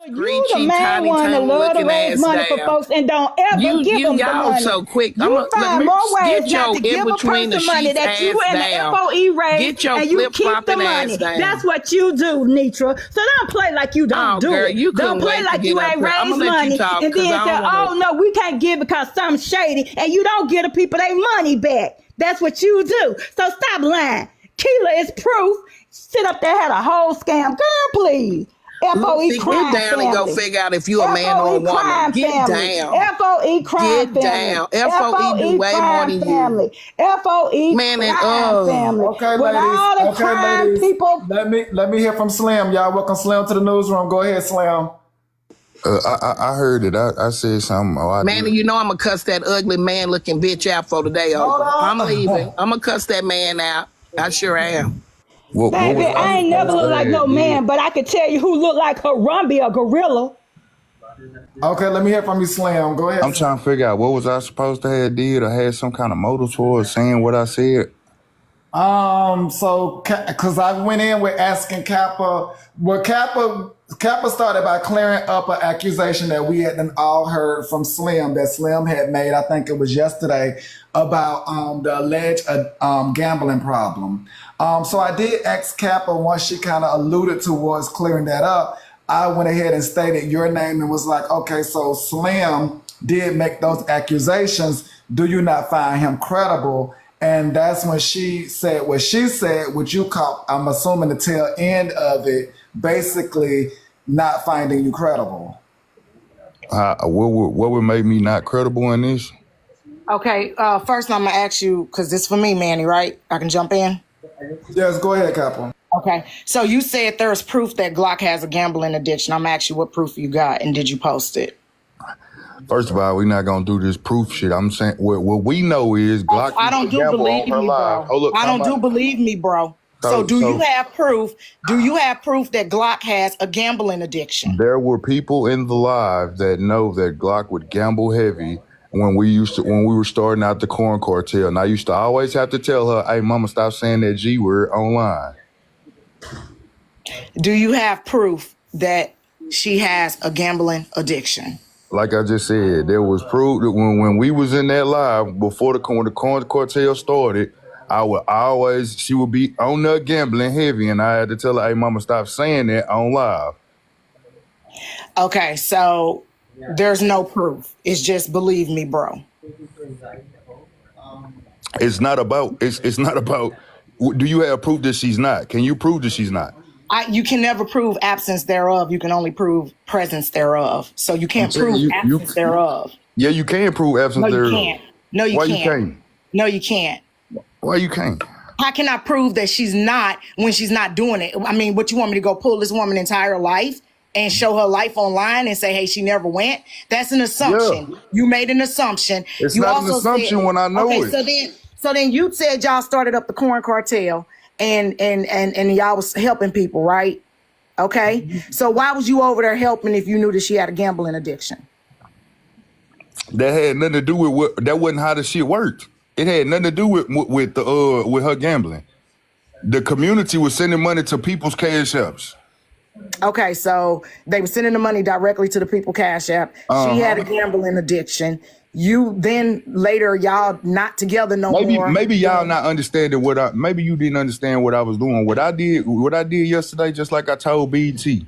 You the Screechy, main tiny one that tongue love to looking raise ass money for down. folks and don't ever give them the Y'all money. so quick. You Let find me more ways get not your to in give a between the person money sheets that you ass and the down. FOE raise Get your and you flip keep the flopping ass money. That's down. what you do, Nitra. So don't play like you don't Oh, do girl, it. you Don't couldn't play wait to like get you up ain't here. I'm raised gonna let you money talk and because then I say, don't want oh to. no, we can't give because something's shady and you don't give the people their money back. That's what you do. So stop lying. Keela is proof. Sit up there, had a whole scam. Girl, please. FOE Lucy, get crime down and go family. figure out if you a man or a FOE woman. crime Get family. down. FOE crime Get family. down. FOE do FOE way more crime than you. family. FOE Man, and crime family. Okay, With ladies. all the Okay, crime ladies. people. Let me hear from Slim. Y'all welcome Slim to the newsroom. Go ahead, Slim. I heard it. I said something. Oh, I Manny, did. you know I'm gonna cuss that ugly man looking bitch out for the day Hold over. I'm leaving. on. I'm gonna cuss that man out. I sure am. What Baby, was I I ain't never supposed to looked like no have did? man, but I could tell you who looked like Harambe, a gorilla. Okay, let me hear from you, Slim. Go ahead, I'm Slim. trying to figure out what was I supposed to have did or had some kind of motive towards saying what I said. So, because I went in with asking Kappa, well, Kappa started by clearing up an accusation that we had all heard from Slim, that Slim had made, I think it was yesterday, about the alleged gambling problem. So I did ask Kappa once she kind of alluded towards clearing that up. I went ahead and stated your name and was like, okay, so Slim did make those accusations. Do you not find him credible? And that's when she said what she said, which you caught, I'm assuming, the tail end of it, basically not finding you credible. What would make me not credible in this? Okay, first I'm gonna ask you, because this for me, Manny, right? I can jump in? Yes, go ahead, Kappa. Okay, so you said there's proof that Glock has a gambling addiction. I'm asking you what proof you got and did you post it? First of all, we're not gonna do this proof shit. I'm saying what we know is Glock I used don't to do gamble on believe her me, live. bro. Hold up, I time don't do out. believe me, bro. So do you So have proof? Do you have proof that Glock has a gambling addiction? there were people in the live that know that Glock would gamble heavy when we were starting out the corn cartel. And I used to always have to tell her, hey mama, stop saying that G word online. Do you have proof that she has a gambling addiction? Like I just said, there was proof that when we was in that live before when the corn cartel started, she would be on there gambling heavy, and I had to tell her, hey mama, stop saying that on live. Okay, so there's no proof. It's just believe me, bro. It's not about do you have proof that she's not? Can you prove that she's not? You can never prove absence thereof. You can only prove presence thereof. So you I'm can't saying prove absence thereof. yeah, you can prove absence No, you thereof. can't. No, you Why can't. you can't? No, you can't. Why you can't? How can I prove that she's not when she's not doing it? I mean, what you want me to go pull this woman's entire life and show her life online and say, hey, she never went? That's an assumption. Yeah. You made an assumption. It's You not an also assumption said, when I know okay, it. so then you said y'all started up the corn cartel and y'all was helping people, right? Okay. So why was you over there helping if you knew that she had a gambling addiction? That had nothing to do with that wasn't how the shit worked. It had nothing to do with her gambling. The community was sending money to people's cash apps. Okay, so they were sending the money directly to the people cash app. She had a gambling addiction. You then later y'all not together no more. Maybe y'all not understanding maybe you didn't understand what I was doing. What I did yesterday, just like I told BT.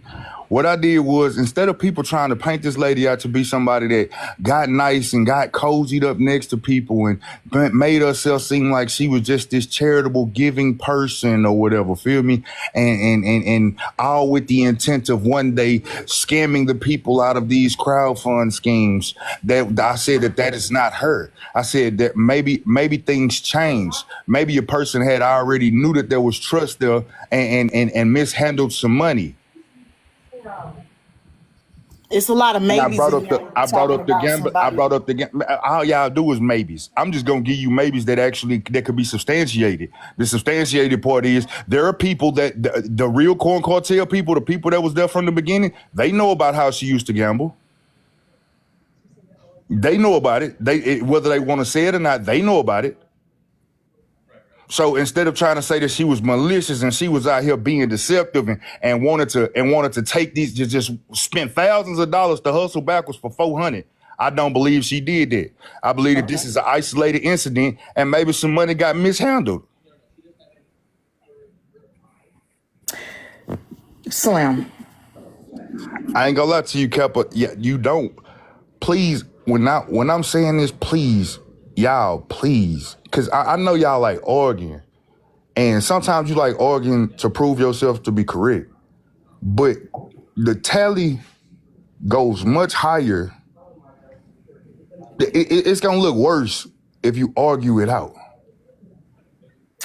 What I did was, instead of people trying to paint this lady out to be somebody that got nice and got cozied up next to people and made herself seem like she was just this charitable giving person or whatever, feel me? And all with the intent of one day scamming the people out of these crowdfund schemes. That I said that is not her. I said that maybe things changed. Maybe a person had already knew that there was trust there and mishandled some money. It's a lot of maybes. I brought up the gamble. All y'all do is maybes. I'm just gonna give you maybes that could be substantiated. The substantiated part is there are people that the real corn cartel people, the people that was there from the beginning, they know about how she used to gamble. They know about it. Whether they want to say it or not, they know about it. So instead of trying to say that she was malicious and she was out here being deceptive and wanted to take these, just spend thousands of dollars to hustle backwards for 400. I don't believe she did that. I believe that this is an isolated incident and maybe some money got mishandled. Slim. I ain't gonna lie to you, Kappa. Yeah, you don't. Please, when I'm saying this, please, y'all, please, because I know y'all like arguing, and sometimes you like arguing to prove yourself to be correct, but the tally goes much higher. It's gonna look worse if you argue it out.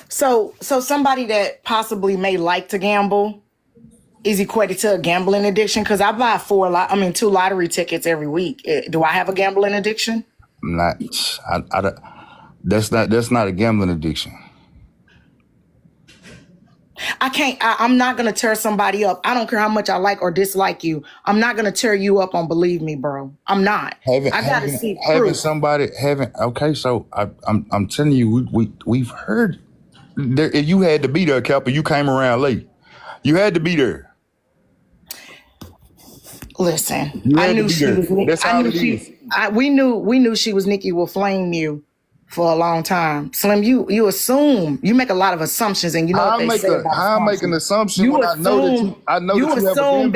So somebody that possibly may like to gamble is equated to a gambling addiction? Because I buy 2 lottery tickets every week. Do I have a gambling addiction? That's not a gambling addiction. I'm not going to tear somebody up. I don't care how much I like or dislike you. I'm not going to tear you up on Believe Me, bro. I'm not. I got to see proof. Okay, so I'm telling you, we've heard there, you had to be there, Kappa. You came around late. You had to be there. Listen, I knew she was. We knew she was Nikki will flame you for a long time. Slim, you assume, you make a lot of assumptions, and you know what they say about how I make an assumption when I know that you have a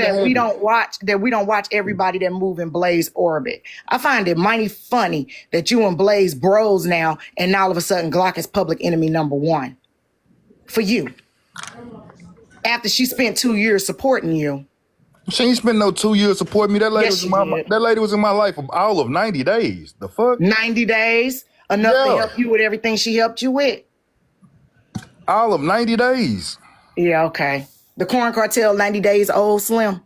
that we don't watch everybody that move in Blaze orbit. I find it mighty funny that you and Blaze bros now, and all of a sudden Glock is public enemy number 1 for you. After she spent 2 years supporting you. She ain't spent no 2 years supporting me. That lady was in my life for all of 90 days. The fuck? 90 days? Enough to help you with everything she helped you with? All of 90 days. Yeah, okay. The Corn Cartel, 90 days old, Slim?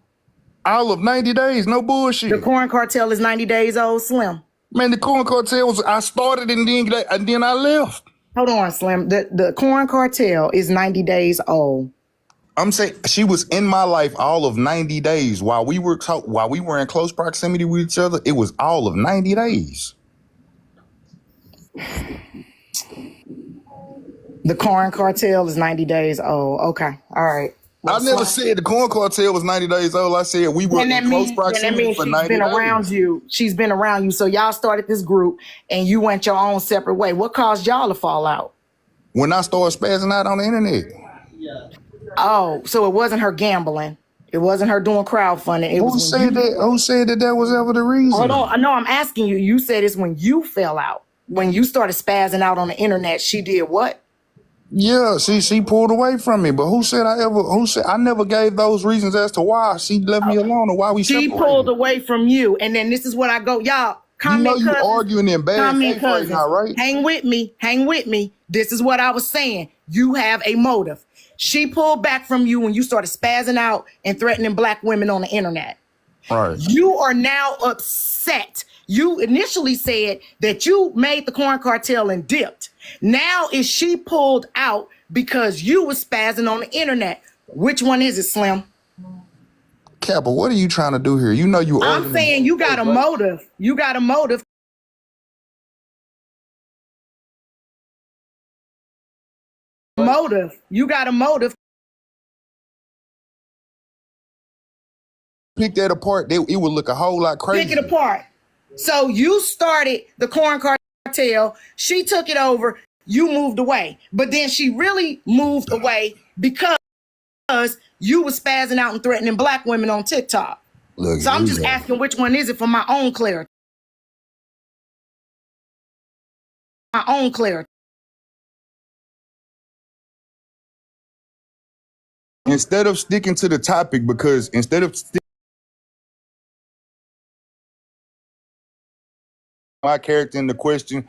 All of 90 days, no bullshit. The Corn Cartel is 90 days old, Slim? Man, the Corn Cartel I started and then I left. Hold on, Slim. The Corn Cartel is 90 days old. I'm saying she was in my life all of 90 days. While we were in close proximity with each other, it was all of 90 days. The Corn Cartel is 90 days old. Okay. All right. Well, I never said the Corn Cartel was 90 days old. I said we were in close proximity for 90 days. She's been around you. So y'all started this group and you went your own separate way. What caused y'all to fall out? When I started spazzing out on the internet. Oh, so it wasn't her gambling. It wasn't her doing crowdfunding. Who said that was ever the reason? Hold on. No, I'm asking you. You said it's when you fell out. When you started spazzing out on the internet, she did what? Yeah, she pulled away from me. But who said I never gave those reasons as to why she left me alone or why we separated. She pulled away from you. And then this is what I go, y'all. Comment, you know, you arguing in bad faith right now, right? Hang with me. This is what I was saying. You have a motive. She pulled back from you when you started spazzing out and threatening black women on the internet. Right. You are now upset. You initially said that you made the Corn Cartel and dipped. Now is she pulled out because you was spazzing on the internet? Which one is it, Slim? Kappa, what are you trying to do here? You know you. I'm saying you got a motive. You got a motive. You got a motive. Pick that apart, it would look a whole lot crazy. Pick it apart. So you started the Corn Cartel. She took it over. You moved away. But then she really moved away because you was spazzing out and threatening black women on TikTok. Look, so I'm just asking which one is it for my own clarity. My own clarity. Instead of sticking to the topic, because instead of my character in the question,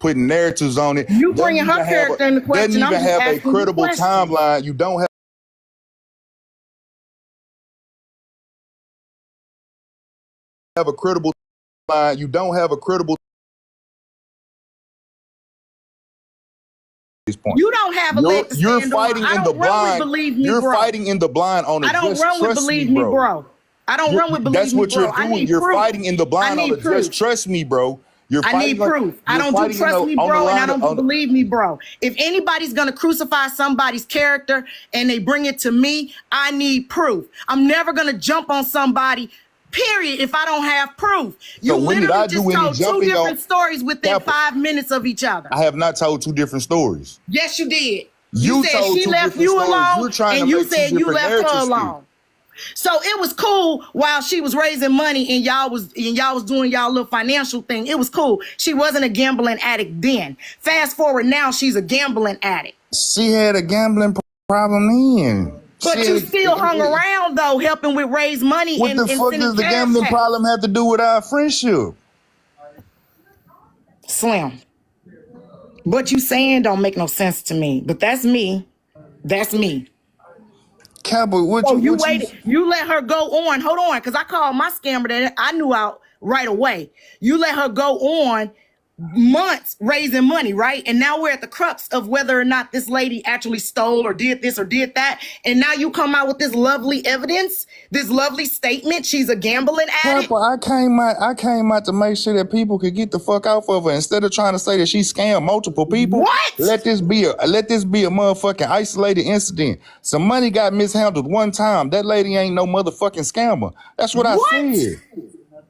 putting narratives on it, you bringing her character in the question. Doesn't even have a credible timeline. You don't have a credible timeline. You don't have a credible. Point. You don't have a leg to stand You're fighting in the blind. You're fighting in the blind on it. I don't run with Believe Me, bro. I don't run with Believe Me, bro. That's what you're doing. You're fighting in the blind on it. Just trust me, bro. You're I fighting need proof. I you're don't do fighting trust me, on the bro, and I line don't do believe me, bro. If anybody's gonna crucify somebody's character and they bring it to me, I need proof. I'm never gonna jump on somebody, period, if I don't have proof. You So when did literally I do just any told two jumping on different stories within Kappa? 5 minutes of each other. I have not told two different stories. Yes, you did. You said told she two left different you stories. alone, You're trying to and you make two said you different left her narratives here. alone. So it was cool while she was raising money and y'all was doing y'all little financial thing. It was cool. She wasn't a gambling addict then. Fast forward now, she's a gambling addict. She had a gambling problem then. But you still hung around though, helping with raise money What and the fuck sending does the cash gambling out. problem have to do with our friendship? Slim. What you saying don't make no sense to me. But that's me. That's me. Cowboy, So you waited, you let her go on. Hold on, because I called my scammer that I knew out right away. You let her go on months raising money, right? And now we're at the crux of whether or not this lady actually stole or did this or did that. And now you come out with this lovely evidence, this lovely statement. She's a gambling addict. Papa, I came out to make sure that people could get the fuck off of her instead of trying to say that she scammed multiple people. What? Let this be a motherfucking isolated incident. Some money got mishandled one time. That lady ain't no motherfucking scammer. That's what I said.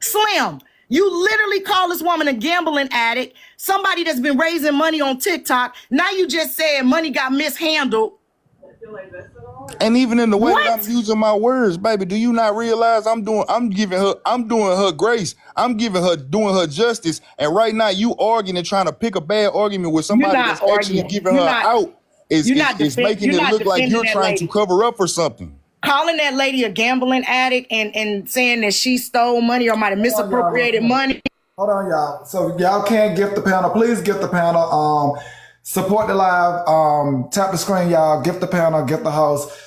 Slim, you literally call this woman a gambling addict, somebody that's been raising money on TikTok. Now you just said money got mishandled. And even in the way What? that I'm using my words, baby, do you not realize I'm doing her grace. I'm doing her justice. And right now you arguing and trying to pick a bad argument with somebody that's actually giving her out is making it look like you're trying to cover up for something. Calling that lady a gambling addict and saying that she stole money or might have misappropriated money. Hold on, y'all. So y'all can't gift the panel. Please gift the panel. Support the live. Tap the screen, y'all. Gift the panel. Gift the host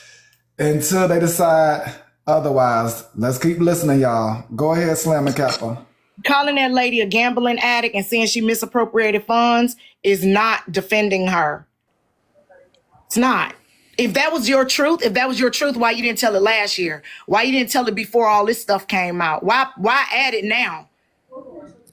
until they decide otherwise. Let's keep listening, y'all. Go ahead, Slam and Kappa. Calling that lady a gambling addict and saying she misappropriated funds is not defending her. It's not. If that was your truth, why you didn't tell it last year? Why you didn't tell it before all this stuff came out? Why add it now?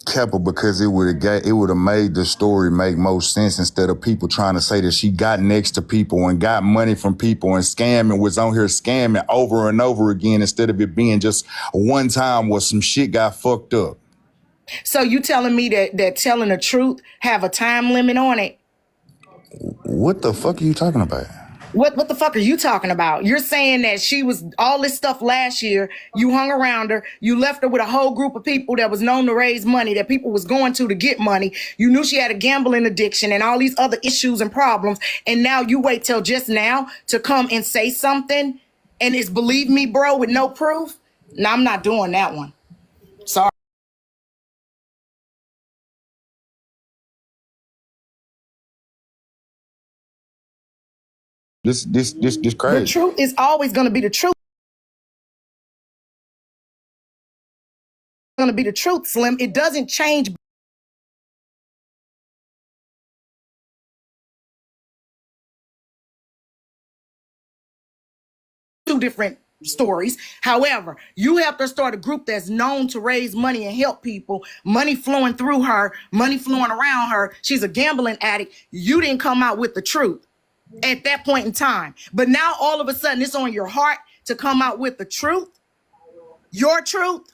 Kappa, because it would have made the story make most sense instead of people trying to say that she got next to people and got money from people and scamming, was on here scamming over and over again instead of it being just one time where some shit got fucked up. So you telling me that telling the truth have a time limit on it? What the fuck are you talking about? What the fuck are you talking about? You're saying that she was all this stuff last year. You hung around her. You left her with a whole group of people that was known to raise money, that people was going to get money. You knew she had a gambling addiction and all these other issues and problems. And now you wait till just now to come and say something. And it's believe me, bro, with no proof. No, I'm not doing that one. Sorry. This The crazy. truth is always going to be the truth. Going to be the truth, Slim. It doesn't change. Two different stories. However, you helped her start a group that's known to raise money and help people. Money flowing through her, money flowing around her. She's a gambling addict. You didn't come out with the truth at that point in time. But now all of a sudden it's on your heart to come out with the truth. Your truth.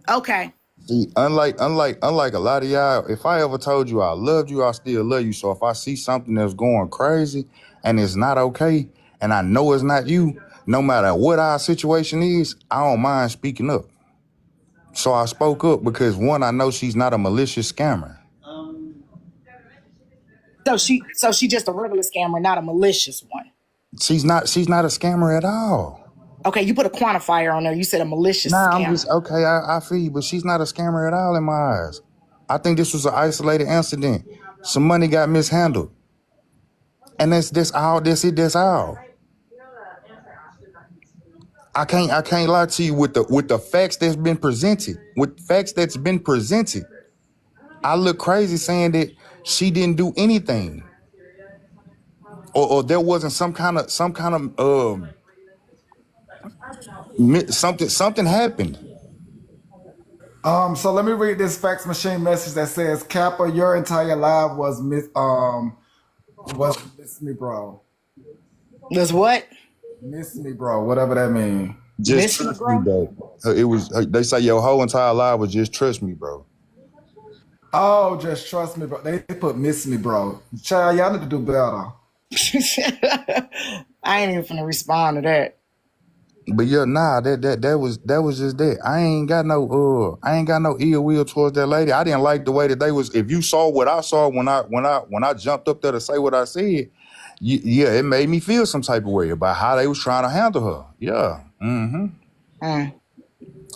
Okay. See, unlike a lot of y'all, if I ever told you I loved you, I still love you. So if I see something that's going crazy and it's not okay, and I know it's not you, no matter what our situation is, I don't mind speaking up. So I spoke up because one, I know she's not a malicious scammer. So she just a regular scammer, not a malicious one. She's not a scammer at all. Okay, you put a quantifier on there. You said a malicious Nah, scammer. I'm just okay. I feel you, but she's not a scammer at all in my eyes. I think this was an isolated incident. Some money got mishandled, and that's all. That's all. I can't lie to you with the facts that's been presented. With facts that's been presented, I look crazy saying that she didn't do anything, or there wasn't some kind of something happened. So let me read this fax machine message that says, Kappa, your entire life was miss me, bro. Does what? Miss me, bro. Whatever that means. Just Miss me, trust me, bro? bro. It was. They say your whole entire life was just trust me, bro. Oh, just trust me, bro. They put miss me, bro. Child, y'all need to do better. I ain't even finna respond to that. But yeah, nah, that was just that. I ain't got no ill will towards that lady. I didn't like the way that they was. If you saw what I saw when I jumped up there to say what I said, yeah, it made me feel some type of way about how they was trying to handle her. Yeah, Mm,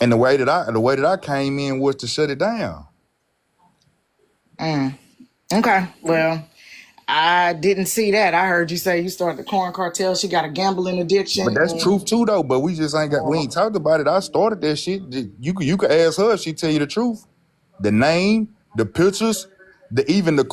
and the way that I came in was to shut it down. mm. Okay, well, I didn't see that. I heard you say you started the corn cartel. She got a gambling But addiction. that's truth too, though. But we ain't talked about it. I started that shit. You could ask her. She tell you the truth. The name, the pictures, even the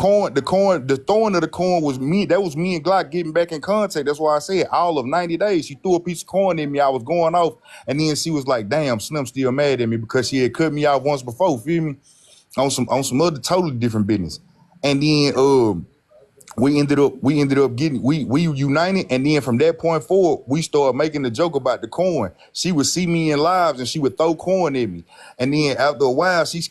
throwing of the corn was me. That was me and Glock getting back in contact. That's why I said all of 90 days. She threw a piece of corn in me. I was going off, and then she was like, "Damn, Slim still mad at me because she had cut me out once before." Feel me? On some other totally different business. And then we ended up getting we united, and then from that point forward we started making the joke about the corn. She would see me in lives and she would throw corn at me, and then after a while she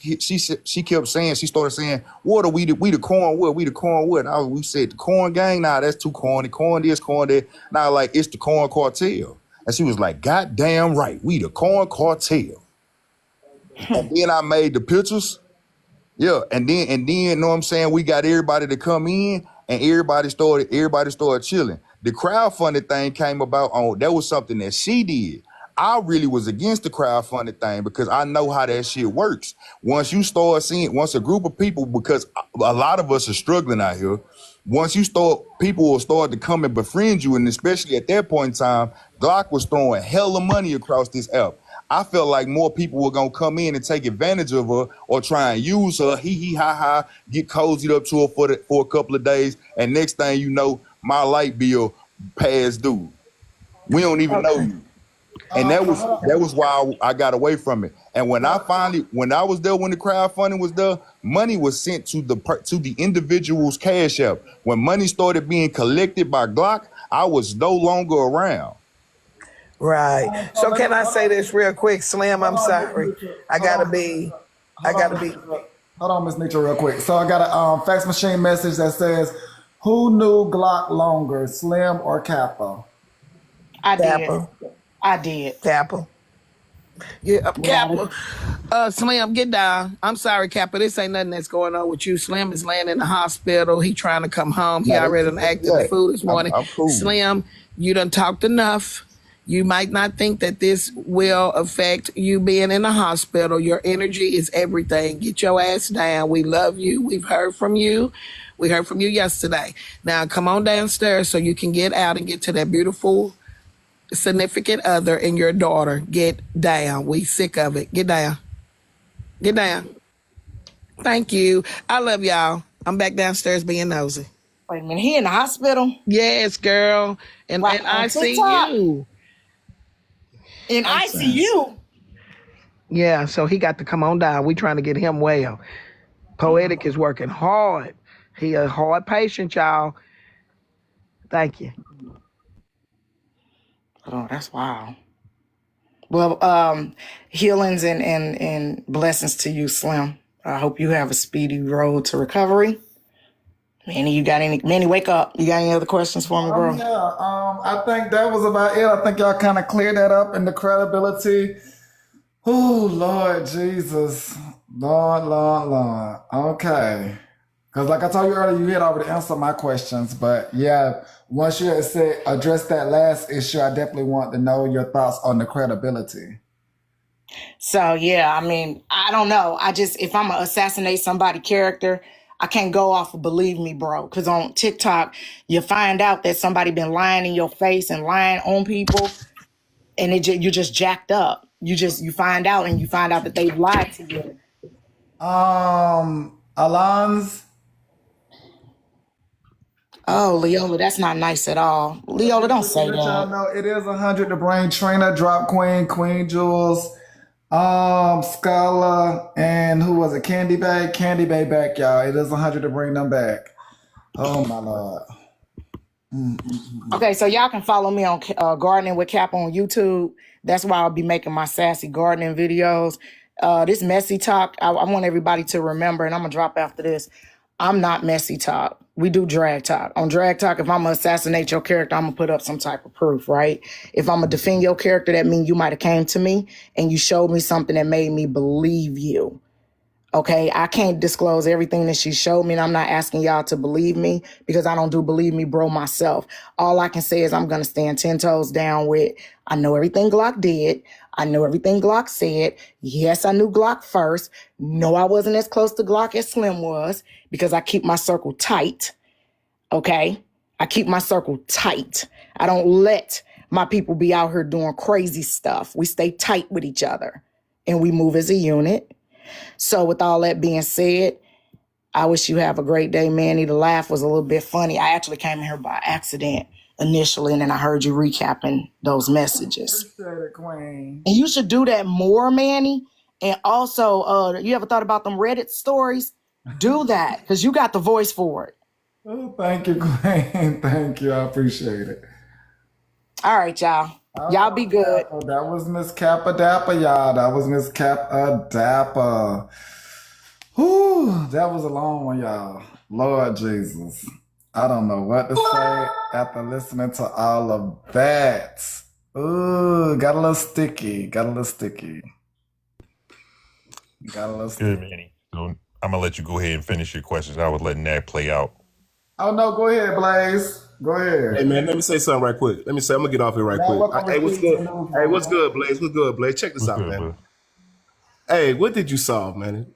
kept saying, she started saying, what are we the corn what, we the corn what. We said the corn gang, nah, that's too corny, corn this, corn that. Now, like, it's the corn cartel. And she was like, God damn right, we the corn cartel. And then I made the pictures. Yeah, and then you know what I'm saying, we got everybody to come in, and everybody started chilling. The crowdfunding thing came about on, that was something that she did. I really was against the crowdfunding thing because I know how that shit works. Once a group of people, because a lot of us are struggling out here, once people will start to come and befriend you, and especially at that point in time, Glock was throwing hella money across this app. I felt like more people were gonna come in and take advantage of her or try and use her, hee hee ha ha, get cozied up to her for a couple of days, and next thing you know, my light bill passed due. We don't even know Okay. you. And that So was hold that was why I got away from it. And when I was there, when the crowdfunding was there, money was sent to the individual's cash app. When money started being collected by Glock, I was no longer around. Right. So So let me can I say this real quick, Slim? hold I'm on, Miss sorry. Mitra. I gotta be. I Hold on, gotta Miss be. Mitra. Hold on, Miss Mitra, real quick. So I got a fax machine message that says, "Who knew Glock longer, Slim or Kappa?" I did. Kappa. I did. Kappa. Yeah, Without Kappa. it. Slim, get down. I'm sorry, Kappa. This ain't nothing that's going on with you. Slim is laying in the hospital. He trying to come home. He Now that's already just done where acted we the at. fool this morning. I'm cool. Slim, you done talked enough. You might not think that this will affect you being in the hospital. Your energy is everything. Get your ass down. We love you. We've heard from you. We heard from you yesterday. Now come on downstairs so you can get out and get to that beautiful significant other and your daughter. Get down. We sick of it. Get down. Get down. Thank you. I love y'all. I'm back downstairs being nosy. Wait a minute. He in the hospital? Yes, girl. And Like on I see TikTok? you. In I'm sorry. ICU? Yeah, so he got to come on down. We trying to get him well. Poetic is working hard. He a hard patient, y'all. Thank you. Oh, that's wild. Well, healings and blessings to you, Slim. I hope you have a speedy road to recovery. Manny, wake up. You got any other questions for me, bro? Yeah. I think that was about it. I think y'all kind of cleared that up in the credibility. Oh, Lord Jesus. Lord. Okay. Because like I told you earlier, you had already answered my questions. But yeah, once you had said address that last issue, I definitely want to know your thoughts on the credibility. So yeah, I mean, I don't know. If I'm gonna assassinate somebody's character, I can't go off of believe me, bro. Because on TikTok, you find out that somebody been lying in your face and lying on people, and you just jacked up. You find out, and you find out that they lied to you. Alon's. Oh, Leola, that's not nice at all. Leola, don't Just to say let y'all that. know, it is 100 to bring Trina, Drop Queen, Queen Jules. Scholar and who was it? Candy Bay? Candy Bay back, y'all. It is 100 to bring them back. Oh my lord. Okay, so y'all can follow me on Gardening with Cap on YouTube. That's why I'll be making my sassy gardening videos. This messy talk, I want everybody to remember, and I'm gonna drop after this. I'm not messy talk. We do drag talk. On drag talk, if I'm gonna assassinate your character, I'm gonna put up some type of proof, right? If I'm gonna defend your character, that means you might have came to me and you showed me something that made me believe you. Okay, I can't disclose everything that she showed me, and I'm not asking y'all to believe me because I don't do believe me, bro, myself. All I can say is I'm going to stand 10 toes down with, I know everything Glock did. I know everything Glock said. Yes, I knew Glock first. No, I wasn't as close to Glock as Slim was because I keep my circle tight. Okay, I keep my circle tight. I don't let my people be out here doing crazy stuff. We stay tight with each other and we move as a unit. So with all that being said, I wish you have a great day, Manny. The laugh was a little bit funny. I actually came in here by accident initially, and then I heard you recapping those messages. Appreciate it, Queen. And you should do that more, Manny. And also, you ever thought about them Reddit stories? Do that, because you got the voice for it. Oh, thank you, Queen. Thank you. I appreciate it. All right, y'all. Y'all be good. Oh, that was Miss Kappa Dappa, y'all. That was Miss Kappa Dappa. Whew, that was a long one, y'all. Lord Jesus. I don't know what to say after listening to all of that. Ooh, got a little sticky. Got a little sticky. Got a little sticky. Good, Manny. So I'm gonna let you go ahead and finish your questions. I was letting that play out. Oh, no, go ahead, Blaze. Go ahead. Hey man, let me say something right quick. I'm gonna get off here right quick. Hey, what's good? Hey, what's good, Blaze? What's good, Blaze? Check this What's out, good, man. bro? Hey, what did you solve, man?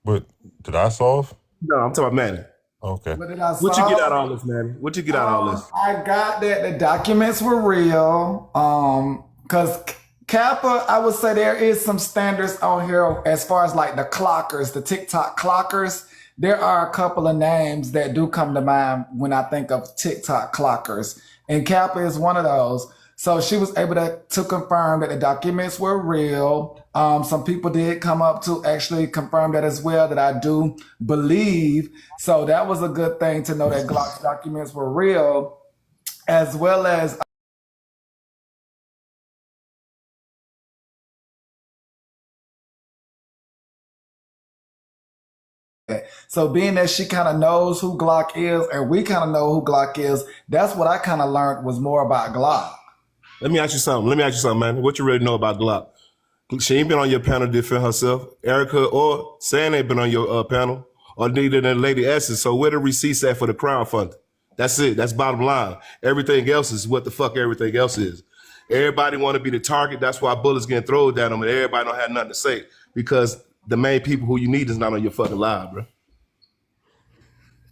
What did I solve? No, I'm talking about Manny. Okay. What did I What you get solve? out of all this, Manny? What you get out of all this? I got that the documents were real. Because Kappa, I would say there is some standards on here as far as like the clockers, the TikTok clockers. There are a couple of names that do come to mind when I think of TikTok clockers, and Kappa is one of those. So she was able to confirm that the documents were real. Some people did come up to actually confirm that as well, that I do believe. So that was a good thing to know that Glock's documents were real, as well as so being that she kind of knows who Glock is and we kind of know who Glock is, that's what I kind of learned was more about Glock. Let me ask you something, man. What you really know about Glock? She ain't been on your panel to defend herself. Erica or San ain't been on your panel, or neither than Lady Essence. So where the receipts at for the crowdfunding? That's it. That's bottom line. Everything else is what the fuck everything else is. Everybody want to be the target. That's why bullets getting thrown at them, and everybody don't have nothing to say because the main people who you need is not on your fucking live, bro.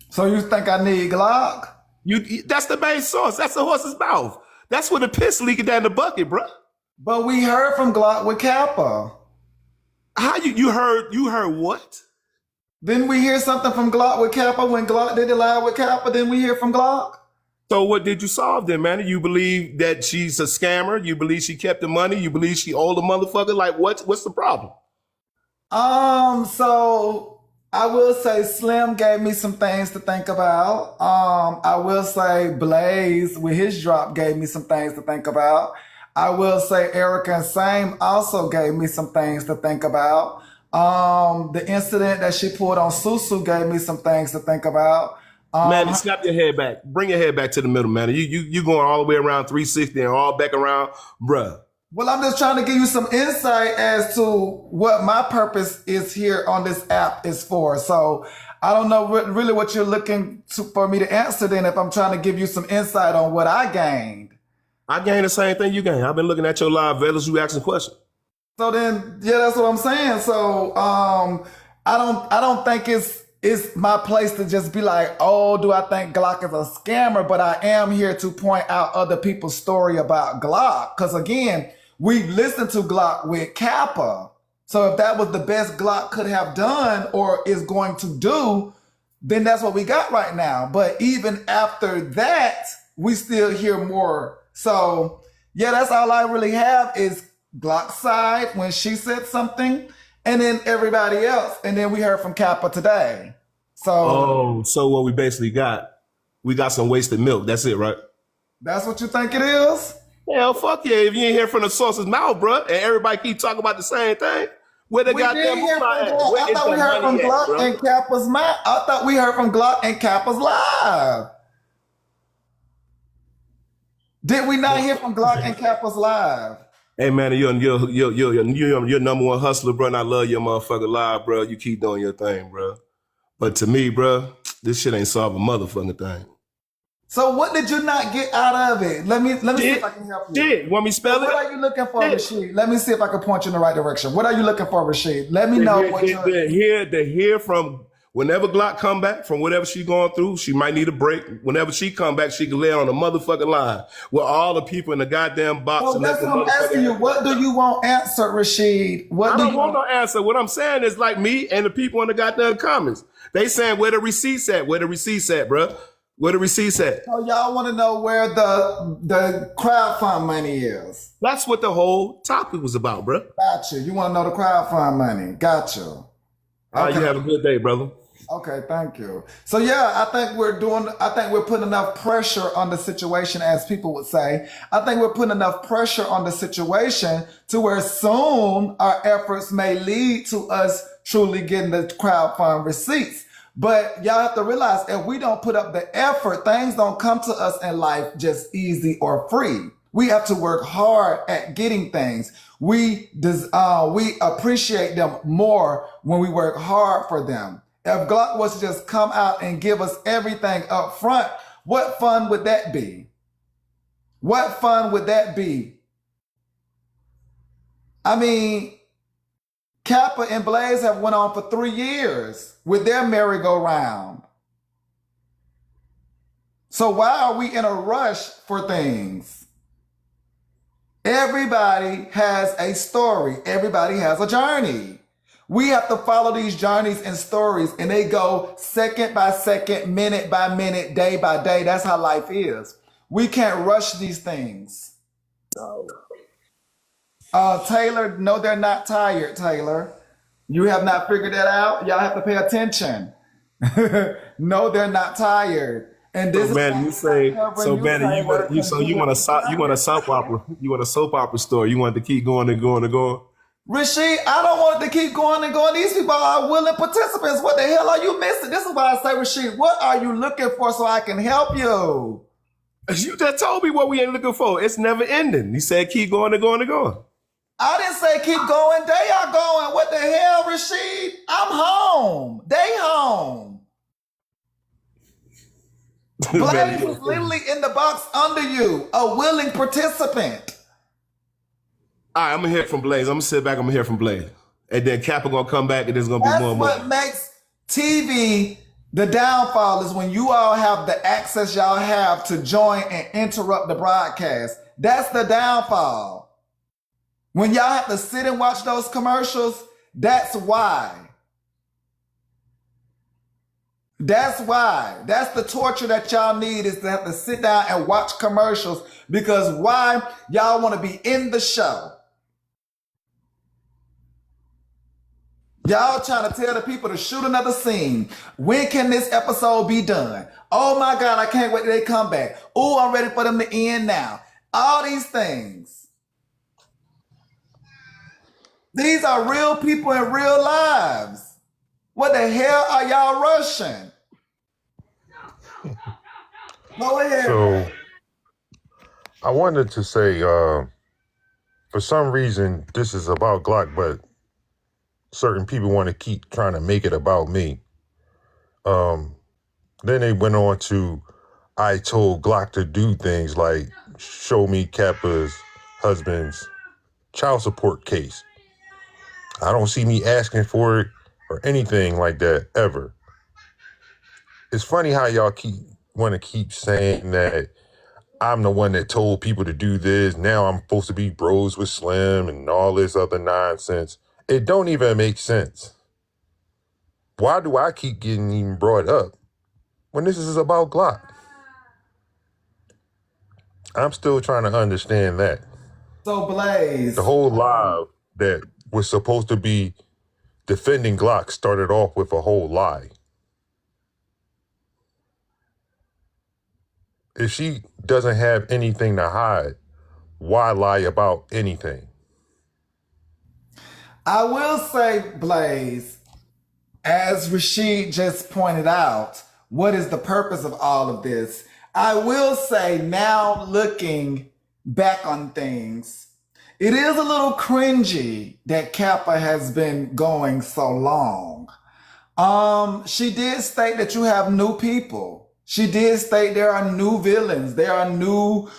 So you think I need Glock? That's the main source. That's the horse's mouth. That's where the piss leaking down the bucket, bro. But we heard from Glock with Kappa. How you heard what? Didn't we hear something from Glock with Kappa when Glock did it live with Kappa? Didn't we hear from Glock? So what did you solve then, man? You believe that she's a scammer? You believe she kept the money? You believe she owed a motherfucker? Like what's the problem? So I will say Slim gave me some things to think about. I will say Blaze with his drop gave me some things to think about. I will say Erica and Same also gave me some things to think about. The incident that she pulled on Susu gave me some things to think about. Man, snap your head back. Bring your head back to the middle, man. You going all the way around 360 and all back around, bruh. Well, I'm just trying to give you some insight as to what my purpose is here on this app is for. So I don't know really what you're looking for me to answer then if I'm trying to give you some insight on what I gained. I gained the same thing you gained. I've been looking at your live videos, you asking questions. So then, yeah, that's what I'm saying. So I don't think it's my place to just be like, oh, do I think Glock is a scammer? But I am here to point out other people's story about Glock. Because again, we listened to Glock with Kappa. So if that was the best Glock could have done or is going to do, then that's what we got right now. But even after that, we still hear more. So yeah, that's all I really have is Glock's side when she said something, and then everybody else. And then we heard from Kappa today. So Oh, so what we basically got, we got some wasted milk. That's it, right? that's what you think it is? Hell, fuck yeah. If you ain't hear from the source's mouth, bro, and everybody keep talking about the same thing, where the We did goddamn hear from moolah at? Glock. Where I is thought we the heard from money at, Glock bro? and Kappa's mind. I thought we heard from Glock and Kappa's live. Did we not hear from Glock and Kappa's live? Hey man, you're number one hustler, bro, and I love your motherfucker live, bro. You keep doing your thing, bro. But to me, bro, this shit ain't solve a motherfucking thing. So what did you not get out of it? Let me see if I can help you. Shit, want me to spell What it? are you looking for, Shit. Rashid? Let me see if I can point you in the right direction. What are you looking for, Rashid? Let me know what you're... To hear from whenever Glock come back from whatever she going through, she might need a break. Whenever she come back, she can lay on a motherfucking line with all the people in the goddamn box. Well, and let that's the what I'm asking you. motherfucker- What do you want answered, Rashid? What I do don't you want no answer. What I'm saying is like me and the people in the goddamn comments. They saying where the receipts at? Where the receipts at, bro? Where the receipts at? So y'all want to know where the crowdfund money is? That's what the whole topic was about, bro. Gotcha. You want to know the crowdfund money? Gotcha. All right, you have a good day, brother. Okay, thank you. So yeah, I think we're putting enough pressure on the situation, as people would say. I think we're putting enough pressure on the situation to where soon our efforts may lead to us truly getting the crowdfund receipts. But y'all have to realize if we don't put up the effort, things don't come to us in life just easy or free. We have to work hard at getting things. We appreciate them more when we work hard for them. If Glock was to just come out and give us everything up front, what fun would that be? What fun would that be? I mean, Kappa and Blaze have went on for 3 years with their merry-go-round. So why are we in a rush for things? Everybody has a story. Everybody has a journey. We have to follow these journeys and stories, and they go second by second, minute by minute, day by day. That's how life is. We can't rush these things. Taylor, no, they're not tired, Taylor. You have not figured that out? Y'all have to pay attention. No, they're not tired. And this So, man, you say so, man. You want a soap opera? You want a soap opera story? You want to keep going and going and going? Rashid, I don't want it to keep going and going. These people are willing participants. What the hell are you missing? This is why I say, Rashid, what are you looking for so I can help you? You just told me what we ain't looking for. It's never ending. You said keep going and going and going. I didn't say keep going. They are going. What the hell, Rashid? I'm home. They home. Blaze is literally in the box under you, a willing participant. All right, I'm gonna hear from Blaze. I'm gonna sit back. I'm gonna hear from Blaze, and then Kappa gonna come back, and there's gonna be That's more and more. what makes TV the downfall is when you all have the access y'all have to join and interrupt the broadcast. That's the downfall. When y'all have to sit and watch those commercials, that's why. That's why. That's the torture that y'all need is to have to sit down and watch commercials because why? Y'all want to be in the show. Y'all trying to tell the people to shoot another scene. When can this episode be done? Oh my God, I can't wait till they come back. Oh, I'm ready for them to end now. All these things. These are real people in real lives. What the hell are y'all rushing? Go ahead. So I wanted to say, for some reason, this is about Glock, but certain people want to keep trying to make it about me. Then they went on to, I told Glock to do things like show me Kappa's husband's child support case. I don't see me asking for it or anything like that ever. It's funny how y'all want to keep saying that I'm the one that told people to do this. Now I'm supposed to be bros with Slim and all this other nonsense. It don't even make sense. Why do I keep getting even brought up when this is about Glock? I'm still trying to understand that. So Blaze, The whole live that was supposed to be defending Glock started off with a whole lie. If she doesn't have anything to hide, why lie about anything? I will say, Blaze, as Rashid just pointed out, what is the purpose of all of this? I will say, now looking back on things, it is a little cringy that Kappa has been going so long. She did state that you have new people. She did state there are new villains. There are new,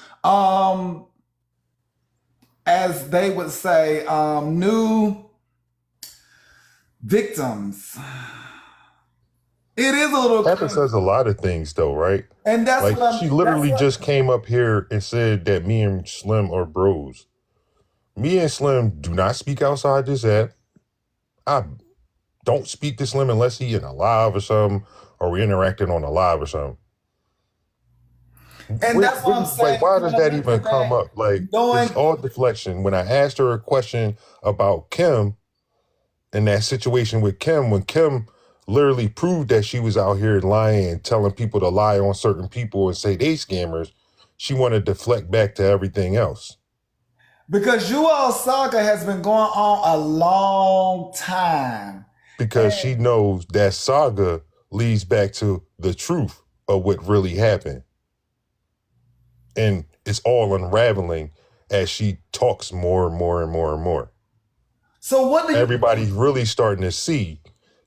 as they would say, new victims. It is a little Kappa cringy. says a lot of things though, right? And that's Like what she I'm, literally just came up here and said that me and Slim are bros. Me and Slim do not speak outside this app. I don't speak to Slim unless he in a live or something, or we interacting on a live or something. and that's what I'm saying. Like, why does Kind of that looking even come back, up? Like, it's knowing, all deflection. When I asked her a question about Kim and that situation with Kim, when Kim literally proved that she was out here lying and telling people to lie on certain people and say they scammers, she wanted to deflect back to everything else. because you all saga has been going on a long time. Because she knows that saga leads back to the truth of what really happened. And it's all unraveling as she talks more and more and more and more. So what do you Everybody's really starting to see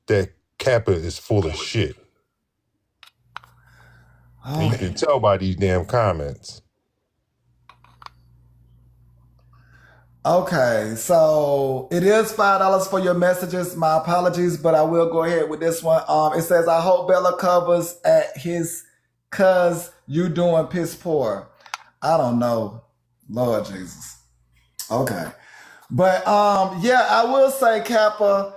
that Kappa is full of shit. And you can tell by these damn comments. Okay, so it is $5 for your messages. My apologies, but I will go ahead with this one. It says, I hope Bella covers at his cuz you doing piss poor. I don't know. Lord Jesus. Okay. But yeah, I will say, Kappa,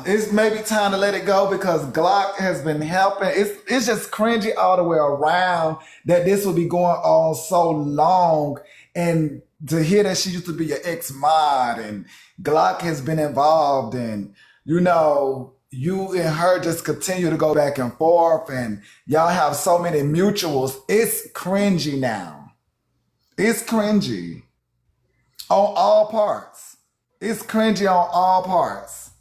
it's maybe time to let it go because Glock has been helping. It's just cringy all the way around that this will be going on so long. And to hear that she used to be your ex-mod and Glock has been involved and, you know, you and her just continue to go back and forth and y'all have so many mutuals. It's cringy now. It's cringy on all parts. It's cringy on all parts.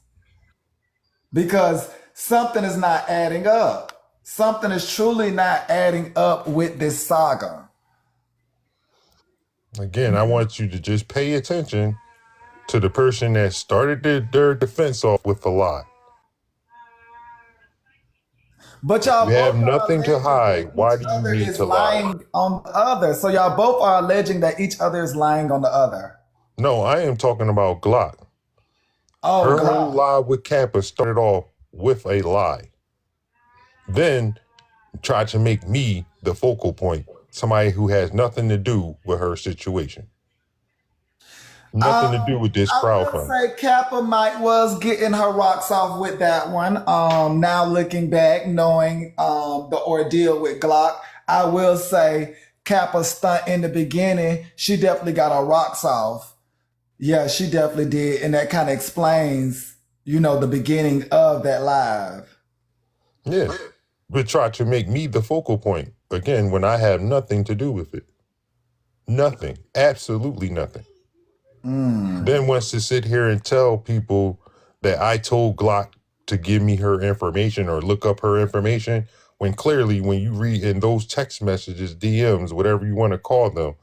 Because something is not adding up. Something is truly not adding up with this saga. Again, I want you to just pay attention to the person that started their defense off with a lie. But If y'all you have both are nothing to alleging that hide, why each do you other need is to lie? lying on the other. So y'all both are alleging that each other is lying on the other. No, I am talking about Glock. Oh, Her whole God. lie with Kappa started off with a lie. Then tried to make me the focal point, somebody who has nothing to do with her situation. Nothing to do with this I will crowdfunding. say Kappa might was getting her rocks off with that one. Now looking back, knowing the ordeal with Glock, I will say Kappa stunt in the beginning, she definitely got her rocks off. Yeah, she definitely did. And that kind of explains, you know, the beginning of that live. Yeah. But tried to make me the focal point, again, when I have nothing to do with it. Nothing. Absolutely nothing. Then wants to sit here and tell people that I told Glock to give me her information or look up her information, when clearly when you read in those text messages, DMs, whatever you want to call them,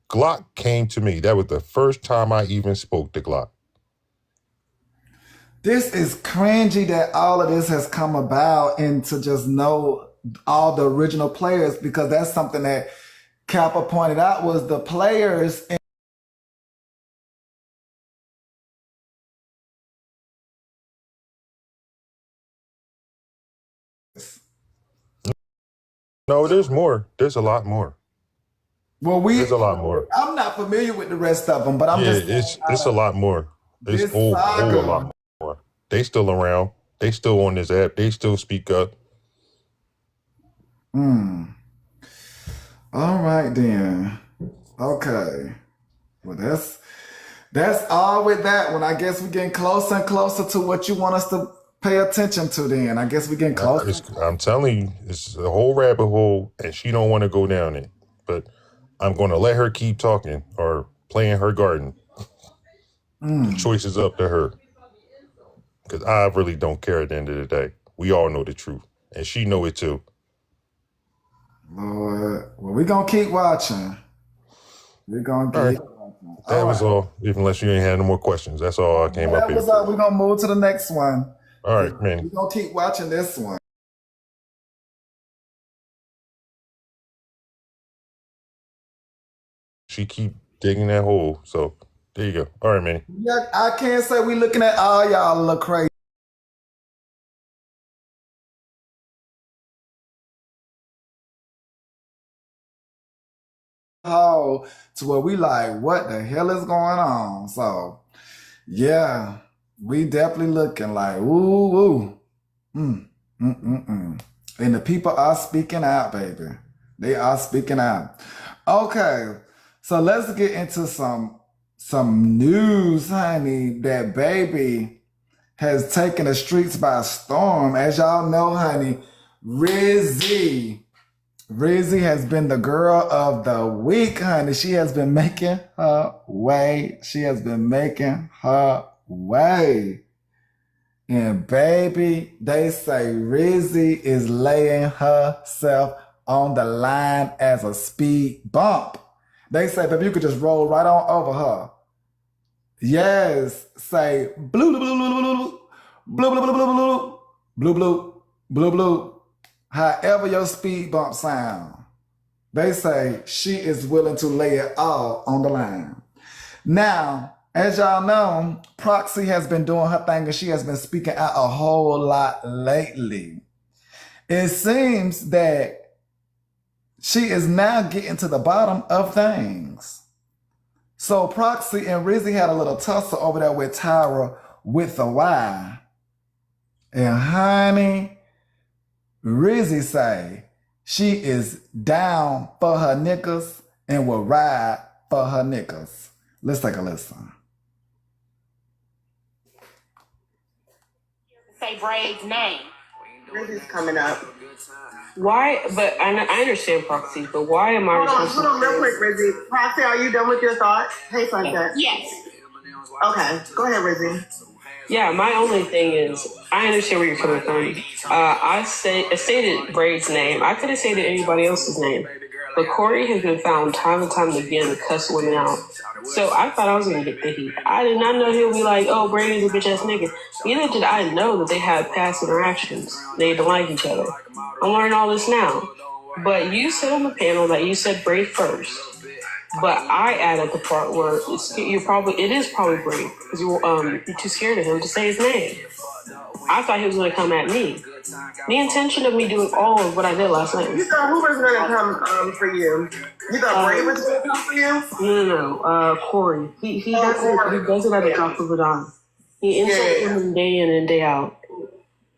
Glock came to me. That was the first time I even spoke to Glock. This is cringy that all of this has come about and to just know all the original players because that's something that Kappa pointed out was the players. No, there's more. There's a lot more. Well, There's a lot more. I'm not familiar with the rest of them, but I'm Yeah, just saying it's a lot more. It's this whole saga. lot more. They still around. They still on this app. They still speak up. All right then. Okay. Well, that's all with that one. I guess we're getting closer and closer to what you want us to pay attention to then. I guess we're getting closer. I'm telling you, it's a whole rabbit hole, and she don't want to go down it. But I'm going to let her keep talking or play in her garden. The choice is up to her. Because I really don't care at the end of the day. We all know the truth. And she know it too. Lord, well, we're going to keep watching. We're going to keep watching. That was all. Unless you ain't had no more questions. That's all I came up That here. was all. We're going to move to the next one. All right, man. We're going to keep watching this one. She keep digging that hole. So there you go. All right, Manny. Yeah, I can't say we looking at all y'all look crazy. Oh, to where we like, what the hell is going on? So, yeah, we definitely looking like, ooh. And the people are speaking out, baby. They are speaking out. Okay, so let's get into some news, honey, that baby has taken the streets by storm. As y'all know, honey, Rizzy has been the girl of the week, honey. She has been making her way. And baby, they say Rizzy is laying herself on the line as a speed bump. They say, baby, you could just roll right on over her. Yes, say blue, blue, blue, blue, blue, blue, blue, blue, blue, blue, blue, blue, blue. However your speed bump sound, they say she is willing to lay it all on the line. Now, as y'all know, Proxy has been doing her thing and she has been speaking out a whole lot lately. It seems that she is now getting to the bottom of things. So Proxy and Rizzy had a little tussle over there with Tyra with a Y. And honey, Rizzy say she is down for her niggas and will ride for her niggas. Let's take a listen. Say Braid's name. Rizzy's coming up. Why? But I understand Proxy, but why am I Hold on, real quick, Rizzy. Proxy, are you done with your thoughts? Hey, Sunset. Yes. Okay, go ahead, Rizzy. Yeah, my only thing is, I understand where you're coming from. I stated Braid's name. I could have stated anybody else's name. But Corey has been found time and time again to cuss women out. So I thought I was going to get the heat. I did not know he would be like, oh, Braid is a bitch-ass nigga. Neither did I know that they had past interactions. They didn't like each other. I'm learning all this now. But you said on the panel that you said Braid first. But I added the part where it is probably Braid because you're too scared of him to say his name. I thought he was going to come at me. The intention of me doing all of what I did last night. You thought who was going to come for you? You thought Braid was going to come for you? No. Corey. He does it at a drop of a dime. He insults women day in and day out.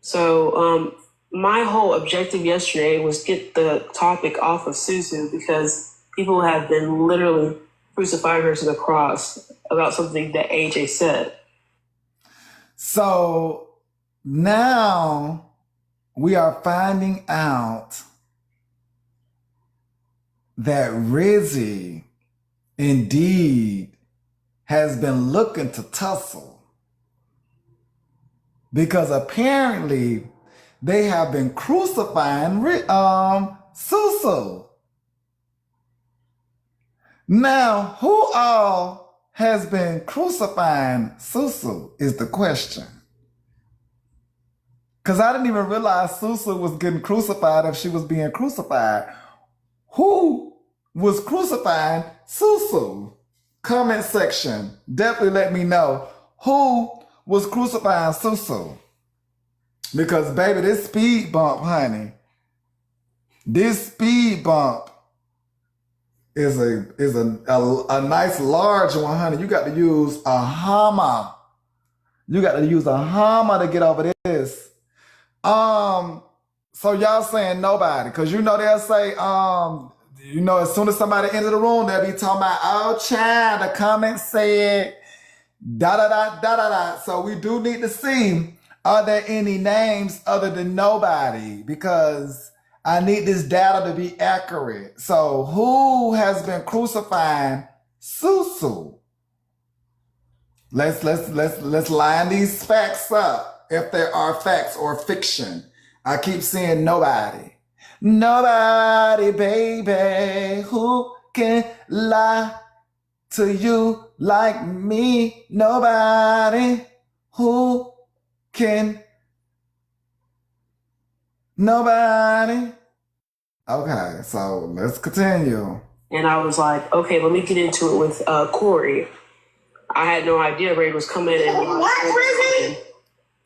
So my whole objective yesterday was get the topic off of Suzu because people have been literally crucifying her to the cross about something that AJ said. So now we are finding out that Rizzy indeed has been looking to tussle because apparently they have been crucifying Susu. Now, who all has been crucifying Susu is the question. Because I didn't even realize Susu was getting crucified if she was being crucified. Who was crucifying Susu? Comment section. Definitely let me know who was crucifying Susu. Because, baby, this speed bump, honey, this speed bump is a nice large one, honey. You got to use a hammer. You got to use a hammer to get over this. So y'all saying nobody, because you know they'll say you know, as soon as somebody enter the room, they'll be talking about, oh, child, the comment said, da da da da da da. So we do need to see, are there any names other than nobody? Because I need this data to be accurate. So who has been crucifying Susu? Let's line these facts up, if there are facts or fiction. I keep saying nobody. Nobody, baby, who can lie to you like me? Nobody who can. Nobody. Okay, so let's continue. And I was like, okay, let me get into it with Corey. I had no idea Ray was coming in. What, Rizzy?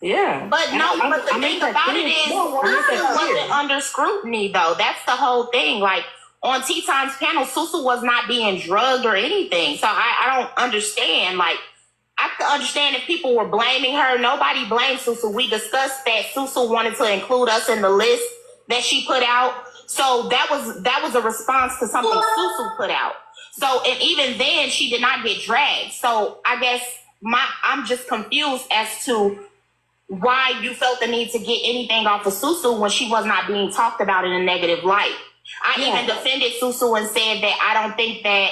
Yeah. But the thing about it is, Susu wasn't under scrutiny, though. That's the whole thing. Like, on Tea Time's panel, Susu was not being drugged or anything. So I don't understand. Like, I can understand if people were blaming her. Nobody blamed Susu. We discussed that Susu wanted to include us in the list that she put out. So that was a response to something Susu put out. So, and even then, she did not get dragged. So I guess I'm just confused as to why you felt the need to get anything off of Susu when she was not being talked about in a negative light. I even defended Susu and said that I don't think that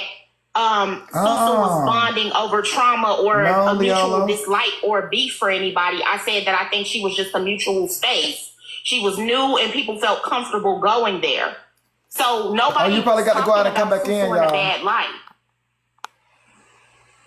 Susu was bonding over trauma or a mutual dislike or beef for anybody. I said that I think she was just a mutual space. She was new and people felt comfortable going there. So nobody. You probably got to go out and come back in, y'all. A bad light.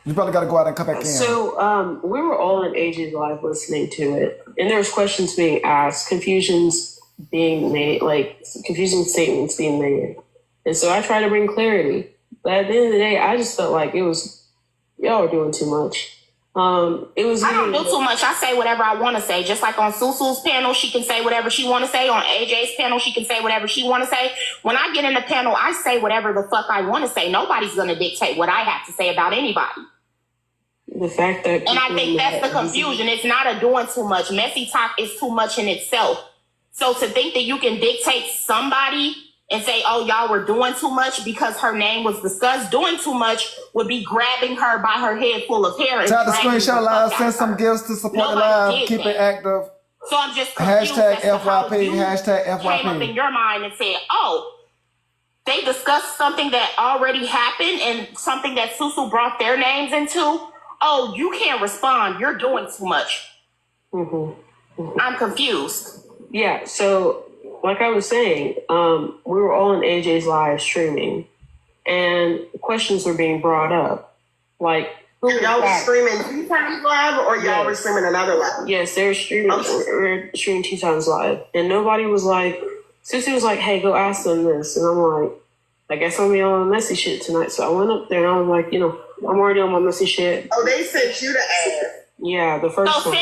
You probably got to go out and come back in. So we were all in AJ's live listening to it, and there was questions being asked, confusions being made, like confusing statements being made, and so I tried to bring clarity. But at the end of the day, I just felt like y'all were doing too much. I don't do too much. I say whatever I want to say. Just like on Susu's panel, she can say whatever she want to say. On AJ's panel, she can say whatever she want to say. When I get in the panel, I say whatever the fuck I want to say. Nobody's going to dictate what I have to say about anybody. The fact that, and I think that's the confusion. It's not a doing too much. Messy talk is too much in itself. So to think that you can dictate somebody and say, oh, y'all were doing too much because her name was discussed, doing too much would be grabbing her by her head full of hair. Try to screenshot live, send some gifts to support the live, keep it active. So I'm just confused hashtag FYP, hashtag FYP. Came up in your mind and said, oh, they discussed something that already happened and something that Susu brought their names into. Oh, you can't respond. You're doing too much. I'm confused. Yeah, so like I was saying, we were all in AJ's live streaming, and questions were being brought up. Like, y'all were streaming Tea Times live, or y'all were streaming another live? Yes, they were streaming. We're streaming Tea Times live, and nobody was like. Susie was like, "Hey, go ask them this," and I'm like, "I guess I'm on messy shit tonight." So I went up there and I was like, I'm already on my messy shit. Oh, they sent you to ask. Yeah, the first one.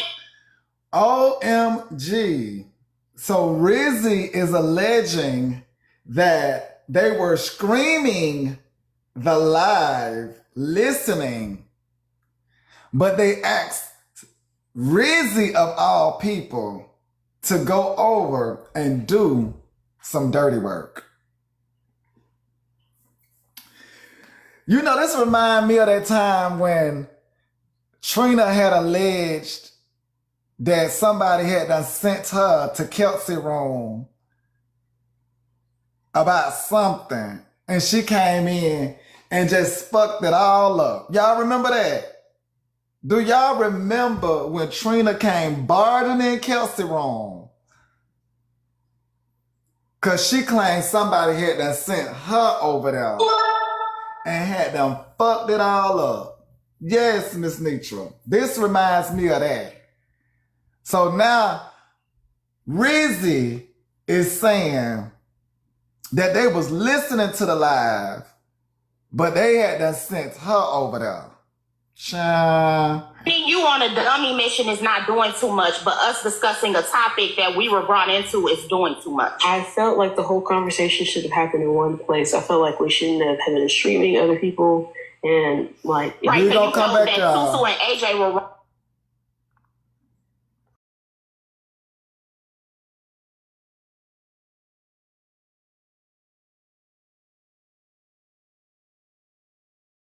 OMG. So Rizzy is alleging that they were screaming the live, listening, but they asked Rizzy of all people to go over and do some dirty work. You know, this reminds me of that time when Trina had alleged that somebody had done sent her to Kelsey room about something, and she came in and just fucked it all up. Y'all remember that? Do y'all remember when Trina came barging in Kelsey room? Cause she claimed somebody had done sent her over there and had them fucked it all up. Yes, Miss Nitra. This reminds me of that. So now, Rizzy is saying that they was listening to the live, but they had done sent her over there. Cha. You on a dummy mission is not doing too much, but us discussing a topic that we were brought into is doing too much. I felt like the whole conversation should have happened in one place. I felt like we shouldn't have been streaming other people and like. Right, so you know that Susu and AJ were